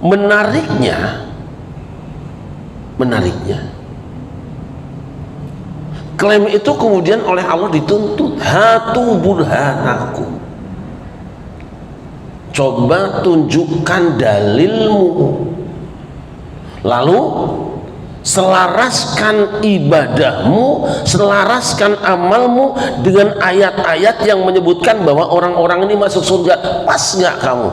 Menariknya, klaim itu kemudian oleh Allah dituntut, hatu burhanakum, coba tunjukkan dalilmu, lalu selaraskan ibadahmu, selaraskan amalmu dengan ayat-ayat yang menyebutkan bahwa orang-orang ini masuk surga. Pas nggak kamu?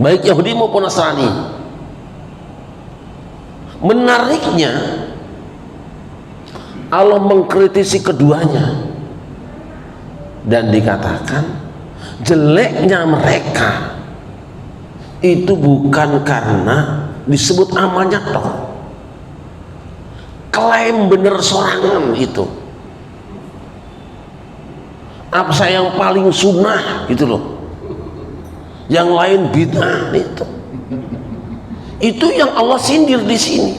Baik Yahudi maupun Nasrani. Menariknya, Allah mengkritisi keduanya dan dikatakan jeleknya mereka itu bukan karena disebut amalnya toh, klaim bener sorangan itu apa saya yang paling sunnah gitu loh, yang lain bid'ah, itu yang Allah sindir di sini.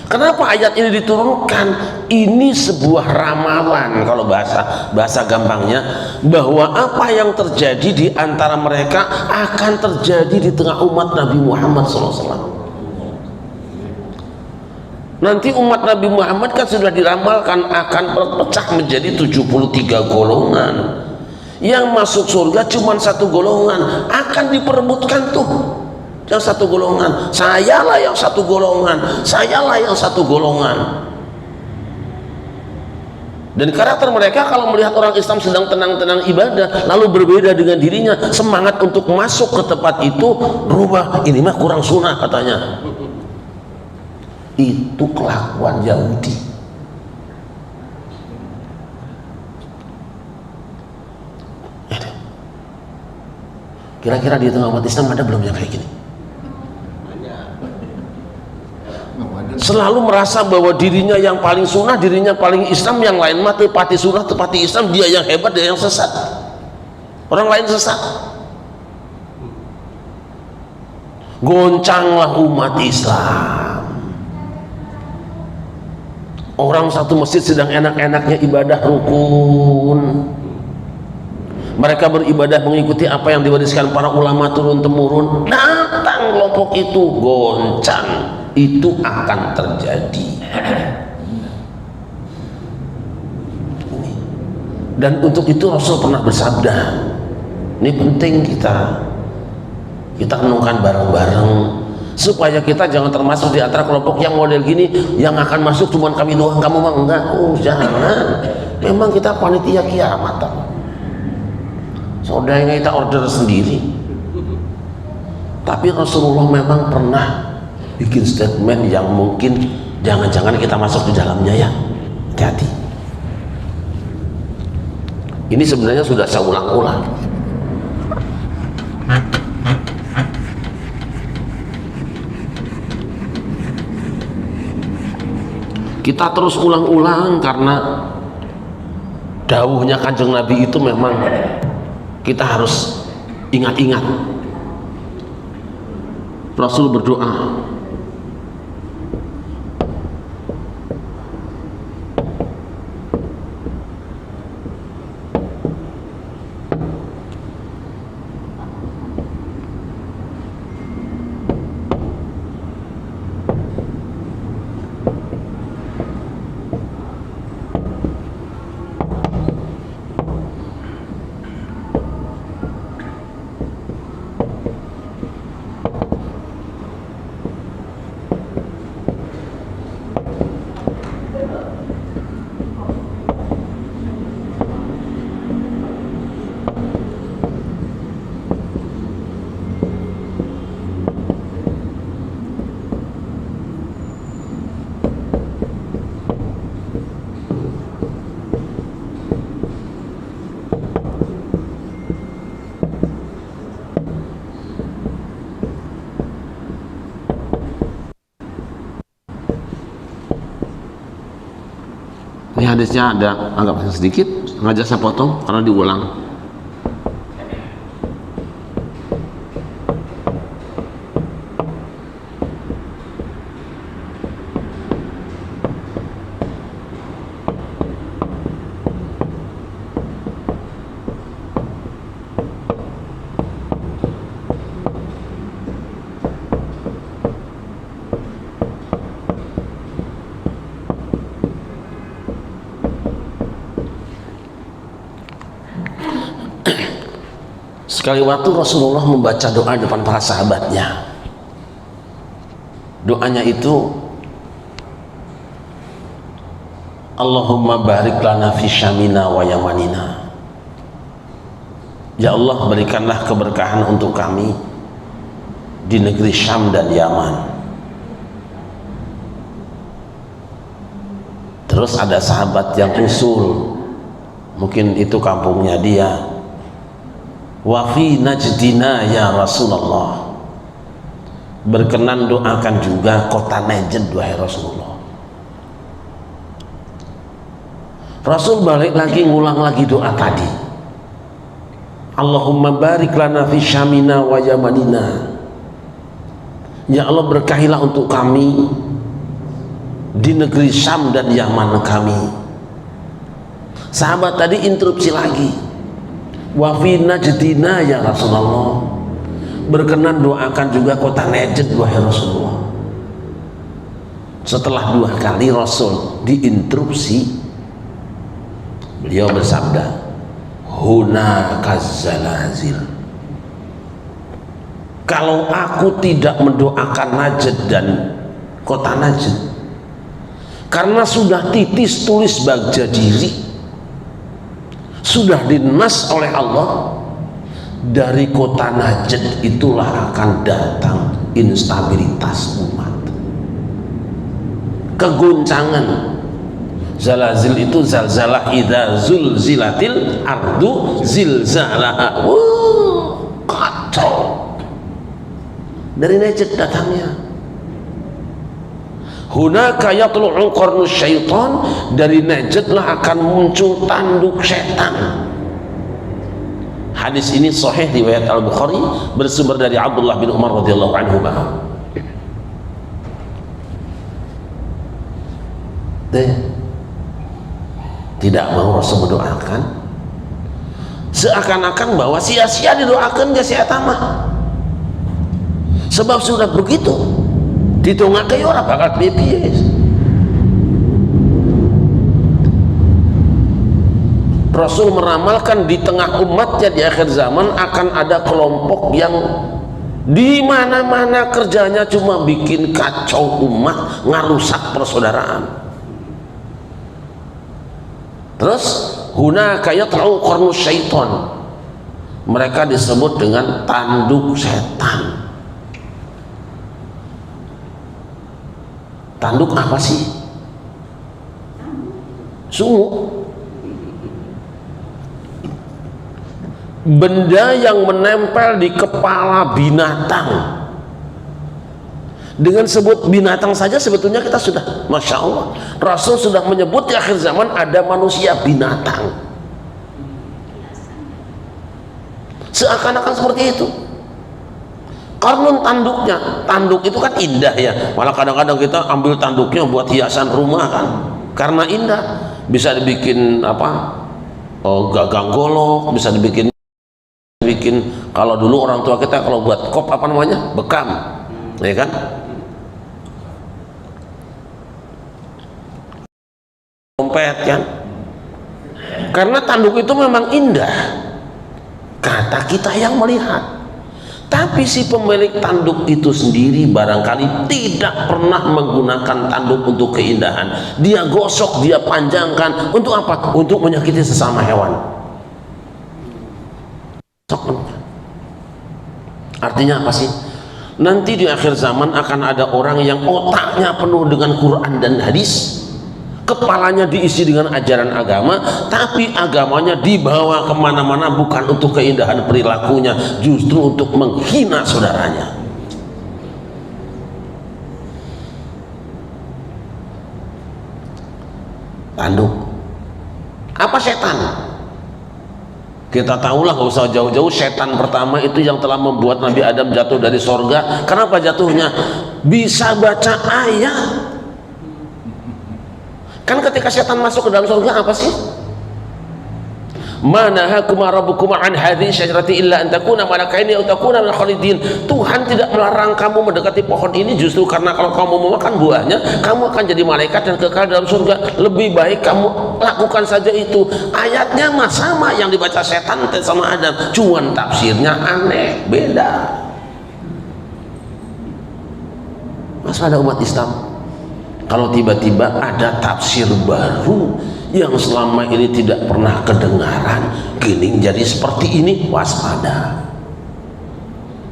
Kenapa ayat ini diturunkan? Ini sebuah ramalan, kalau bahasa gampangnya, bahwa apa yang terjadi di antara mereka akan terjadi di tengah umat Nabi Muhammad SAW. Nanti umat Nabi Muhammad kan sudah diramalkan akan berpecah menjadi 73 golongan. Yang masuk surga cuma satu golongan, akan diperebutkan tuh yang satu golongan, sayalah yang satu golongan, sayalah yang satu golongan. Dan karakter mereka kalau melihat orang Islam sedang tenang-tenang ibadah lalu berbeda dengan dirinya, semangat untuk masuk ke tempat itu berubah, ini mah kurang sunnah katanya. Itu kelakuan Yahudi. Kira-kira di tengah umat Islam ada belum yang kayak gini? Selalu merasa bahwa dirinya yang paling sunnah, dirinya paling Islam, yang lain mah tepati sunnah, tepati Islam, dia yang hebat, dia yang sesat, orang lain sesat. Goncanglah umat Islam. Orang satu masjid sedang enak-enaknya ibadah rukun, mereka beribadah mengikuti apa yang diwariskan para ulama turun temurun, datang kelompok itu goncang, itu akan terjadi. Dan untuk itu Rasul pernah bersabda, ini penting kita renungkan bareng-bareng supaya kita jangan termasuk di antara kelompok yang model gini, yang akan masuk cuma kami doang, kamu mah enggak. Oh jangan, memang kita panitia kiamat, saudara kita order sendiri. Tapi Rasulullah memang pernah bikin statement yang mungkin jangan-jangan kita masuk di dalamnya, ya hati-hati. Ini sebenarnya sudah saya ulang-ulang. Kita terus ulang-ulang karena dawuhnya Kanjeng Nabi itu memang kita harus ingat-ingat. Rasul berdoa, ini hadisnya ada agak sedikit, sengaja saya potong karena diulang. Sekali waktu Rasulullah membaca doa depan para sahabatnya. Doanya itu, Allahumma barik lana fi syamina wa yamanina. Ya Allah, berikanlah keberkahan untuk kami di negeri Syam dan Yaman. Terus ada sahabat yang usul, mungkin itu kampungnya dia, wa fi najdina ya Rasulullah, berkenan doakan juga kota Najd wahai Rasulullah. Rasul balik lagi, ngulang lagi doa tadi, Allahumma barik lana fi syamina wa yamanina. Ya Allah, berkahilah untuk kami di negeri Syam dan Yaman kami. Sahabat tadi interupsi lagi, wa fi najdina ya Rasulullah, berkenan doakan juga kota Najd wahai Rasulullah. Setelah 2 kali Rasul diinterupsi, beliau bersabda, hunakaz zalazil. Kalau aku tidak mendoakan Najd dan kota Najd, karena sudah titis tulis bagja diri, sudah dinas oleh Allah, dari kota Najd itulah akan datang instabilitas umat, kegoncangan. Zalazil itu zalzalah, idza zulzilatil ardu zilzalaha. Kacau. Dari Najd datangnya. Hunaka yatlu'u qarnus syaitan, dari Najd lah akan muncul tanduk setan. Hadis ini sahih riwayat Al-Bukhari, bersumber dari Abdullah bin Umar radhiyallahu anhu. Tidak mau Rasul mendoakan, seakan-akan bahwa sia-sia didoakan gak sia tamah. Sebab sudah begitu ditunggakai orang bakal piye. Rasul meramalkan di tengah umatnya di akhir zaman akan ada kelompok yang di mana-mana kerjanya cuma bikin kacau umat, ngarusak persaudaraan. Terus hunaka yat'u qarnus syaitan, mereka disebut dengan tanduk setan. Tanduk apa sih? Sungu. Benda yang menempel di kepala binatang. Dengan sebut binatang saja sebetulnya kita sudah, Masya Allah, Rasul sudah menyebut di akhir zaman ada manusia binatang. Seakan-akan seperti itu. Karena tanduknya, tanduk itu kan indah ya, malah kadang-kadang kita ambil tanduknya buat hiasan rumah kan, karena indah. Bisa dibikin apa, gagang golok, bisa dibikin kalau dulu orang tua kita kalau buat kop apa namanya, bekam, ya kan, dompet kan, karena tanduk itu memang indah, kata kita yang melihat. Tapi si pemilik tanduk itu sendiri barangkali tidak pernah menggunakan tanduk untuk keindahan. Dia gosok, dia panjangkan. Untuk apa? Untuk menyakiti sesama hewan. Artinya apa sih? Nanti di akhir zaman akan ada orang yang otaknya penuh dengan Quran dan hadis, kepalanya diisi dengan ajaran agama, tapi agamanya dibawa kemana-mana bukan untuk keindahan perilakunya, justru untuk menghina saudaranya. Tanduk apa? Setan. Kita tahulah, gak usah jauh-jauh, setan pertama itu yang telah membuat Nabi Adam jatuh dari sorga. Kenapa jatuhnya? Bisa baca ayat. Kan ketika setan masuk ke dalam surga apa sih? Manahakum rabbukum an hadhihi syajarati illa an takuna malakaini aw takuna minal khalidin. Tuhan tidak melarang kamu mendekati pohon ini justru karena kalau kamu memakan buahnya kamu akan jadi malaikat dan kekal dalam surga. Lebih baik kamu lakukan saja itu. Ayatnya mah sama yang dibaca setan sama Adam, cuman tafsirnya aneh, beda. Masalah umat Islam kalau tiba-tiba ada tafsir baru yang selama ini tidak pernah kedengaran, kini jadi seperti ini, waspada.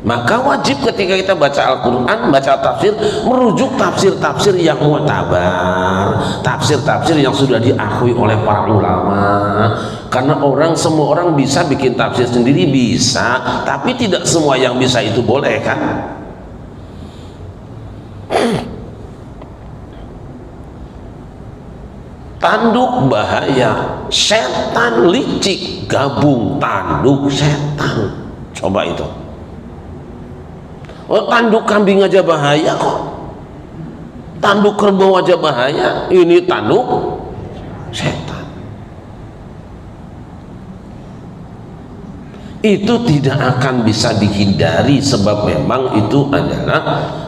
Maka wajib ketika kita baca Al-Quran, baca tafsir, merujuk tafsir-tafsir yang mu'tabar, tafsir-tafsir yang sudah diakui oleh para ulama. Karena semua orang bisa bikin tafsir sendiri, bisa, tapi tidak semua yang bisa itu boleh, kan? Tanduk bahaya, setan licik, gabung tanduk setan. Coba itu. Oh, tanduk kambing aja bahaya kok. Tanduk kerbau aja bahaya, ini tanduk setan. Itu tidak akan bisa dihindari sebab memang itu adalah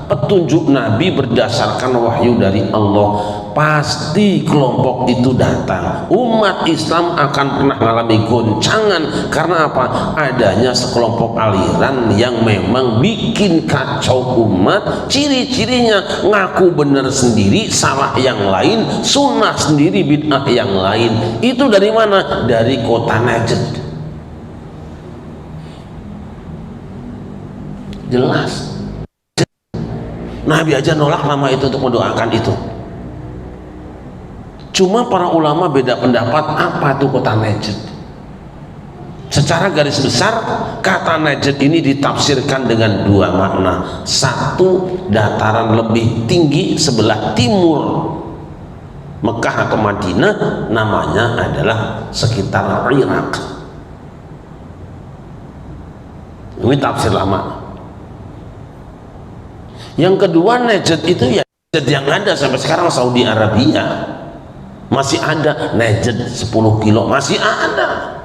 petunjuk Nabi berdasarkan wahyu dari Allah. Pasti kelompok itu datang, umat Islam akan pernah mengalami goncangan. Karena apa? Adanya sekelompok aliran yang memang bikin kacau umat. Ciri-cirinya ngaku benar sendiri, salah yang lain, sunnah sendiri, bid'ah yang lain. Itu dari mana? Dari kota Najd. Jelas, Nabi aja nolak nama itu untuk mendoakan itu. Cuma para ulama beda pendapat apa itu kota Najd. Secara garis besar kata Najd ini ditafsirkan dengan dua makna. Satu, dataran lebih tinggi sebelah timur Mekah atau Madinah, namanya adalah sekitar Irak. Ini tafsir lama. Yang kedua, Najd itu ya Najd yang ada sampai sekarang, Saudi Arabia masih ada Najd 10 kilo, masih ada.